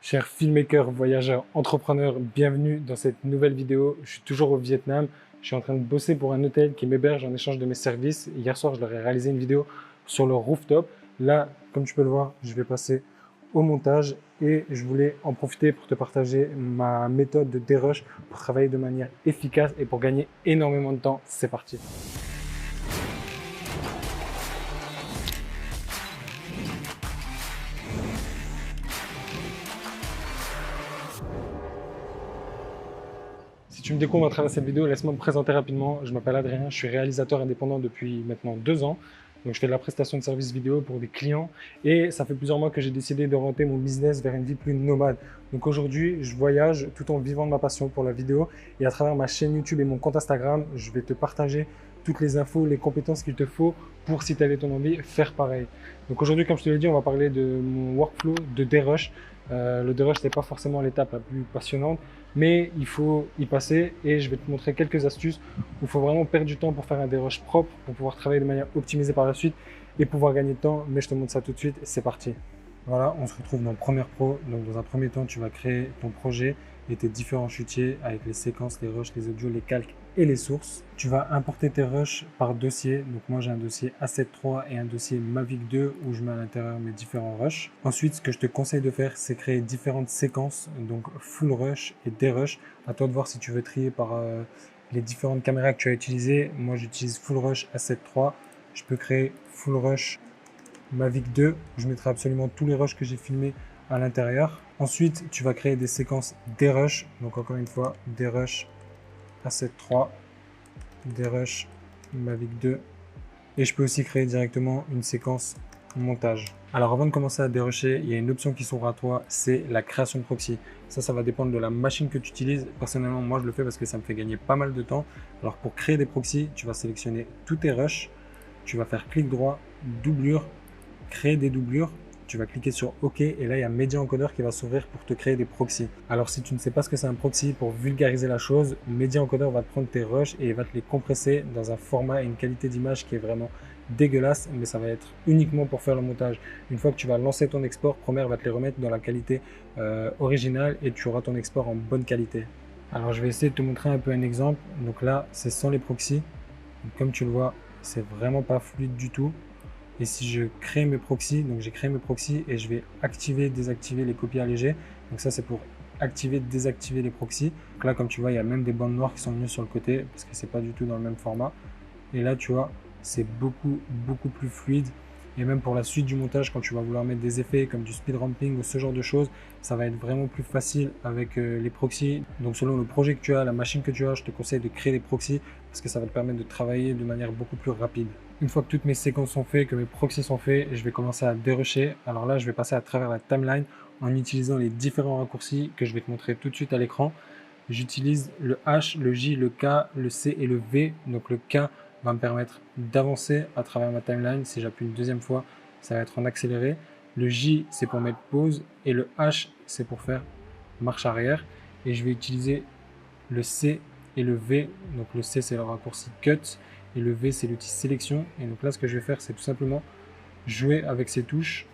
Chers filmmakers, voyageurs, entrepreneurs, bienvenue dans cette nouvelle vidéo. Je suis toujours au Vietnam. Je suis en train de bosser pour un hôtel qui m'héberge en échange de mes services. Hier soir, je leur ai réalisé une vidéo sur le rooftop. Là, comme tu peux le voir, je vais passer au montage et je voulais en profiter pour te partager ma méthode de dérush pour travailler de manière efficace et pour gagner énormément de temps. C'est parti. Si tu me découvres à travers cette vidéo, laisse-moi me présenter rapidement. Je m'appelle Adrien, je suis réalisateur indépendant depuis maintenant 2 ans. Donc, je fais de la prestation de services vidéo pour des clients et ça fait plusieurs mois que j'ai décidé d'orienter mon business vers une vie plus nomade. Donc aujourd'hui, je voyage tout en vivant de ma passion pour la vidéo et à travers ma chaîne YouTube et mon compte Instagram, je vais te partager toutes les infos, les compétences qu'il te faut pour, si tu avais ton envie, faire pareil. Donc aujourd'hui, comme je te l'ai dit, on va parler de mon workflow de dérush. Le dérush, c'est pas forcément l'étape la plus passionnante, mais il faut y passer et je vais te montrer quelques astuces où il faut vraiment perdre du temps pour faire un dérush propre, pour pouvoir travailler de manière optimisée par la suite et pouvoir gagner de temps. Mais je te montre ça tout de suite, c'est parti. Voilà, on se retrouve dans Premiere Pro. Donc dans un premier temps, tu vas créer ton projet et tes différents chutiers avec les séquences, les rushs, les audios, les calques et les sources. Tu vas importer tes rushs par dossier. Donc moi j'ai un dossier A7 III et un dossier Mavic 2 où je mets à l'intérieur mes différents rushs. Ensuite, ce que je te conseille de faire, c'est créer différentes séquences, donc full rush et dérush. À toi de voir si tu veux trier par les différentes caméras que tu as utilisées. Moi j'utilise full rush A7 III. Je peux créer full rush Mavic 2, je mettrai absolument tous les rushs que j'ai filmés à l'intérieur. Ensuite, tu vas créer des séquences dérush. Donc encore une fois, dérush A7 III, dérush Mavic 2. Et je peux aussi créer directement une séquence montage. Alors avant de commencer à dérusher, il y a une option qui s'ouvre à toi, c'est la création de proxy. Ça va dépendre de la machine que tu utilises. Personnellement, moi je le fais parce que ça me fait gagner pas mal de temps. Alors pour créer des proxys, tu vas sélectionner tous tes rushs. Tu vas faire clic droit, doublure, créer des doublures, tu vas cliquer sur OK et là il y a Media Encoder qui va s'ouvrir pour te créer des proxys. Alors si tu ne sais pas ce que c'est un proxy, pour vulgariser la chose, Media Encoder va te prendre tes rushs et il va te les compresser dans un format et une qualité d'image qui est vraiment dégueulasse, mais ça va être uniquement pour faire le montage. Une fois que tu vas lancer ton export, Premiere va te les remettre dans la qualité originale et tu auras ton export en bonne qualité. Alors je vais essayer de te montrer un peu un exemple. Donc là c'est sans les proxys. Donc, comme tu le vois, c'est vraiment pas fluide du tout. Et si je crée mes proxys, donc j'ai créé mes proxys et je vais activer, désactiver les copies allégées. Donc ça c'est pour activer, désactiver les proxys. Donc là comme tu vois, il y a même des bandes noires qui sont venues sur le côté parce que c'est pas du tout dans le même format. Et là tu vois, c'est beaucoup plus fluide. Et même pour la suite du montage, quand tu vas vouloir mettre des effets comme du speed ramping ou ce genre de choses, ça va être vraiment plus facile avec les proxys. Donc selon le projet que tu as, la machine que tu as, je te conseille de créer des proxys parce que ça va te permettre de travailler de manière beaucoup plus rapide. Une fois que toutes mes séquences sont faites, que mes proxys sont faits, je vais commencer à dérusher. Alors là, je vais passer à travers la timeline en utilisant les différents raccourcis que je vais te montrer tout de suite à l'écran. J'utilise le H, le J, le K, le C et le V. Donc le K va me permettre d'avancer à travers ma timeline. Si j'appuie une deuxième fois, ça va être en accéléré. Le J, c'est pour mettre pause. Et le H, c'est pour faire marche arrière. Et je vais utiliser le C et le V. Donc le C, c'est le raccourci Cut. Et le V, c'est l'outil sélection. Et donc là, ce que je vais faire, c'est tout simplement jouer avec ces touches,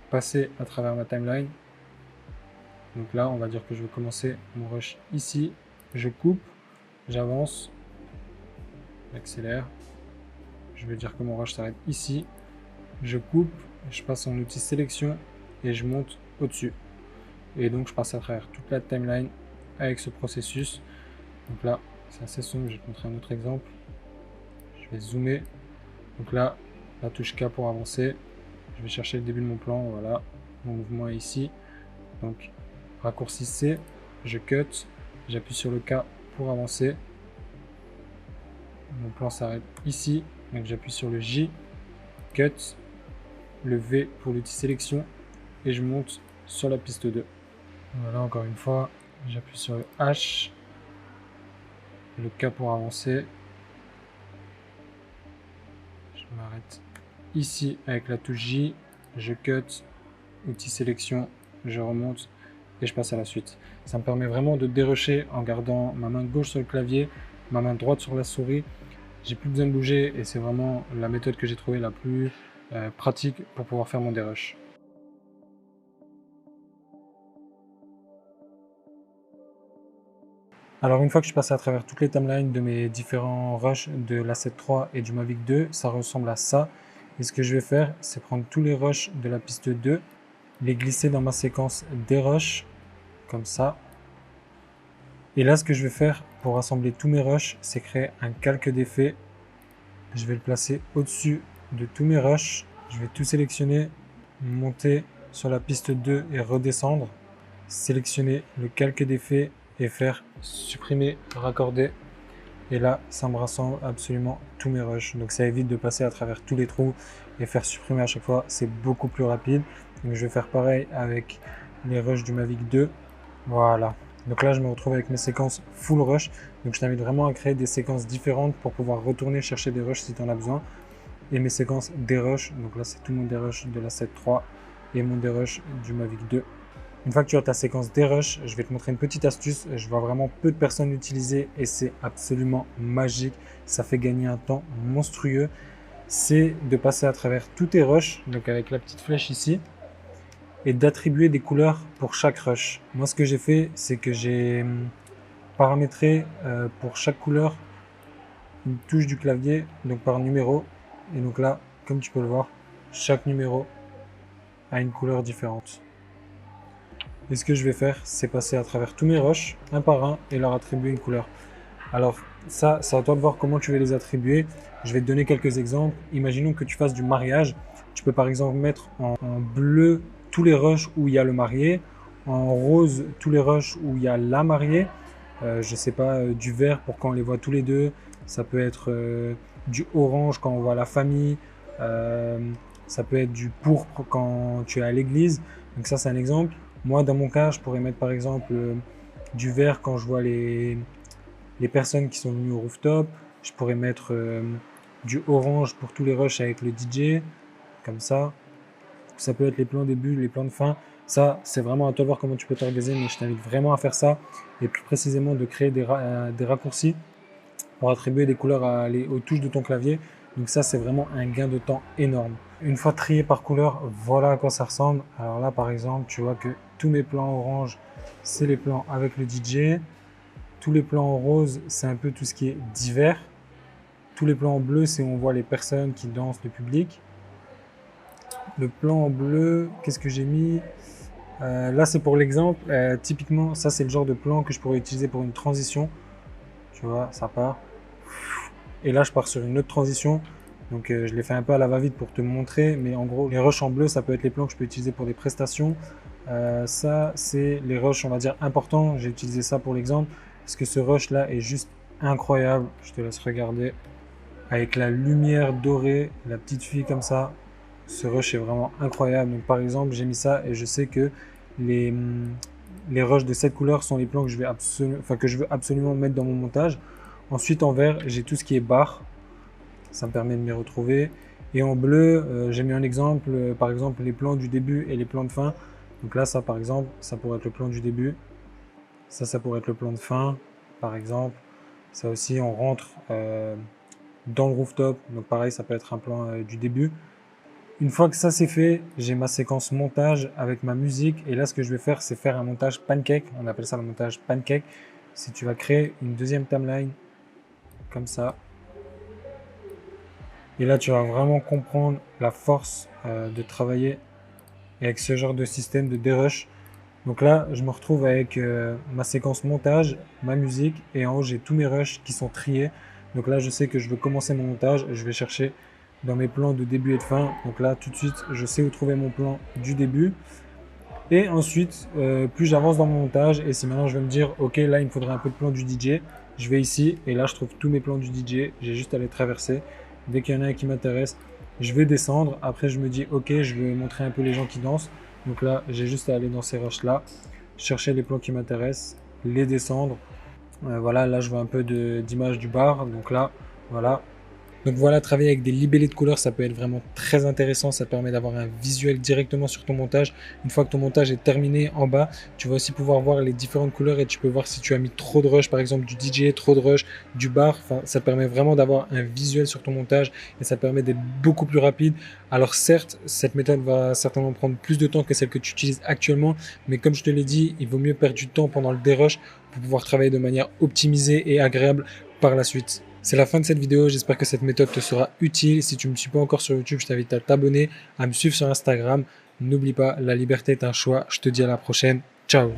passer à travers ma timeline. Donc là, on va dire que je vais commencer mon rush ici. Je coupe, j'avance, j'accélère. Je vais dire que mon rush s'arrête ici. Je coupe, je passe en outil sélection et je monte au-dessus. Et donc, je passe à travers toute la timeline avec ce processus. Donc là, c'est assez sombre. Je vais te montrer un autre exemple. Je vais zoomer. Donc là, la touche K pour avancer. Je vais chercher le début de mon plan. Voilà, mon mouvement est ici. Donc, raccourci C, je cut, j'appuie sur le K pour avancer. Mon plan s'arrête ici. Donc, j'appuie sur le J, cut, le V pour l'outil sélection et je monte sur la piste 2. Voilà, encore une fois, j'appuie sur le H, le K pour avancer. Je m'arrête ici avec la touche J, je cut, outil sélection, je remonte et je passe à la suite. Ça me permet vraiment de dérusher en gardant ma main gauche sur le clavier, ma main droite sur la souris. J'ai plus besoin de bouger et c'est vraiment la méthode que j'ai trouvée la plus pratique pour pouvoir faire mon dérush. Alors une fois que je suis passé à travers toutes les timelines de mes différents rushs de l'Asset 3 et du Mavic 2, ça ressemble à ça. Et ce que je vais faire, c'est prendre tous les rushs de la piste 2, les glisser dans ma séquence des rushs, comme ça. Et là, ce que je vais faire pour rassembler tous mes rushs, c'est créer un calque d'effet. Je vais le placer au-dessus de tous mes rushs. Je vais tout sélectionner, monter sur la piste 2 et redescendre. Sélectionner le calque d'effet et faire supprimer, raccorder. Et là, ça me rassemble absolument tous mes rushs. Donc ça évite de passer à travers tous les trous et faire supprimer à chaque fois. C'est beaucoup plus rapide. Donc je vais faire pareil avec les rushs du Mavic 2. Voilà. Donc là, je me retrouve avec mes séquences full rush. Donc je t'invite vraiment à créer des séquences différentes pour pouvoir retourner chercher des rushs si tu en as besoin. Et mes séquences dérush. Donc là, c'est tout mon dérush de la 7.3 et mon dérush du Mavic 2. Une fois que tu as ta séquence dérush, je vais te montrer une petite astuce. Je vois vraiment peu de personnes l'utiliser et c'est absolument magique. Ça fait gagner un temps monstrueux. C'est de passer à travers tous tes rushs, donc avec la petite flèche ici, et d'attribuer des couleurs pour chaque rush. Moi, ce que j'ai fait, c'est que j'ai paramétré pour chaque couleur une touche du clavier, donc par numéro. Et donc là, comme tu peux le voir, chaque numéro a une couleur différente. Et ce que je vais faire, c'est passer à travers tous mes rushs, un par un, et leur attribuer une couleur. Alors ça, c'est à toi de voir comment tu veux les attribuer. Je vais te donner quelques exemples. Imaginons que tu fasses du mariage. Tu peux par exemple mettre en bleu tous les rushs où il y a le marié, en rose tous les rushs où il y a la mariée. Je sais pas, du vert pour quand on les voit tous les deux. Ça peut être du orange quand on voit la famille. Ça peut être du pourpre quand tu es à l'église. Donc ça, c'est un exemple. Moi, dans mon cas, je pourrais mettre par exemple du vert quand je vois les personnes qui sont venues au rooftop. Je pourrais mettre du orange pour tous les rushs avec le DJ, comme ça. Ça peut être les plans début, les plans de fin. Ça, c'est vraiment à toi de voir comment tu peux t'organiser, mais je t'invite vraiment à faire ça. Et plus précisément, de créer des raccourcis pour attribuer des couleurs aux touches de ton clavier. Donc ça, c'est vraiment un gain de temps énorme. Une fois trié par couleur, voilà à quoi ça ressemble. Alors là, par exemple, tu vois que tous mes plans orange, c'est les plans avec le DJ. Tous les plans en rose, c'est un peu tout ce qui est divers. Tous les plans en bleu, c'est où on voit les personnes qui dansent, le public. Le plan en bleu, qu'est-ce que j'ai mis? Là, c'est pour l'exemple. Typiquement, ça, c'est le genre de plan que je pourrais utiliser pour une transition. Tu vois, ça part. Et là, je pars sur une autre transition. Donc, je l'ai fait un peu à la va-vite pour te montrer. Mais en gros, les rushs en bleu, ça peut être les plans que je peux utiliser pour des prestations. Ça, c'est les rushs, on va dire, importants. J'ai utilisé ça pour l'exemple. Parce que ce rush là est juste incroyable. Je te laisse regarder. Avec la lumière dorée, la petite fille comme ça. Ce rush est vraiment incroyable. Donc par exemple, j'ai mis ça et je sais que les rushs de cette couleur sont les plans que je veux absolument mettre dans mon montage. Ensuite en vert, j'ai tout ce qui est barre. Ça me permet de m'y retrouver. Et en bleu, j'ai mis un exemple, par exemple les plans du début et les plans de fin. Donc là, ça par exemple, ça pourrait être le plan du début. Ça pourrait être le plan de fin, par exemple. Ça aussi, on rentre dans le rooftop. Donc pareil, ça peut être un plan du début. Une fois que ça c'est fait, j'ai ma séquence montage avec ma musique. Et là, ce que je vais faire, c'est faire un montage pancake. On appelle ça le montage pancake. Si tu vas créer une deuxième timeline, comme ça. Et là, tu vas vraiment comprendre la force de travailler avec ce genre de système de dérush. Donc là, je me retrouve avec ma séquence montage, ma musique, et en haut, j'ai tous mes rushs qui sont triés. Donc là, je sais que je veux commencer mon montage. Je vais chercher dans mes plans de début et de fin. Donc là, tout de suite, je sais où trouver mon plan du début. Et ensuite, plus j'avance dans mon montage, et si maintenant je vais me dire, ok, là, il me faudrait un peu de plan du DJ, je vais ici, et là, je trouve tous mes plans du DJ. J'ai juste à les traverser. Dès qu'il y en a un qui m'intéresse, je vais descendre. Après, je me dis, ok, je vais montrer un peu les gens qui dansent. Donc là, j'ai juste à aller dans ces rushs là, chercher les plans qui m'intéressent, les descendre. Voilà, là je vois un peu d'image du bar. Donc là, voilà. Donc voilà, travailler avec des libellés de couleurs, ça peut être vraiment très intéressant. Ça permet d'avoir un visuel directement sur ton montage. Une fois que ton montage est terminé en bas, tu vas aussi pouvoir voir les différentes couleurs et tu peux voir si tu as mis trop de rush, par exemple du DJ, trop de rush, du bar. Enfin, ça permet vraiment d'avoir un visuel sur ton montage et ça permet d'être beaucoup plus rapide. Alors certes, cette méthode va certainement prendre plus de temps que celle que tu utilises actuellement, mais comme je te l'ai dit, il vaut mieux perdre du temps pendant le dérush pour pouvoir travailler de manière optimisée et agréable par la suite. C'est la fin de cette vidéo, j'espère que cette méthode te sera utile. Si tu ne me suis pas encore sur YouTube, je t'invite à t'abonner, à me suivre sur Instagram. N'oublie pas, la liberté est un choix. Je te dis à la prochaine. Ciao!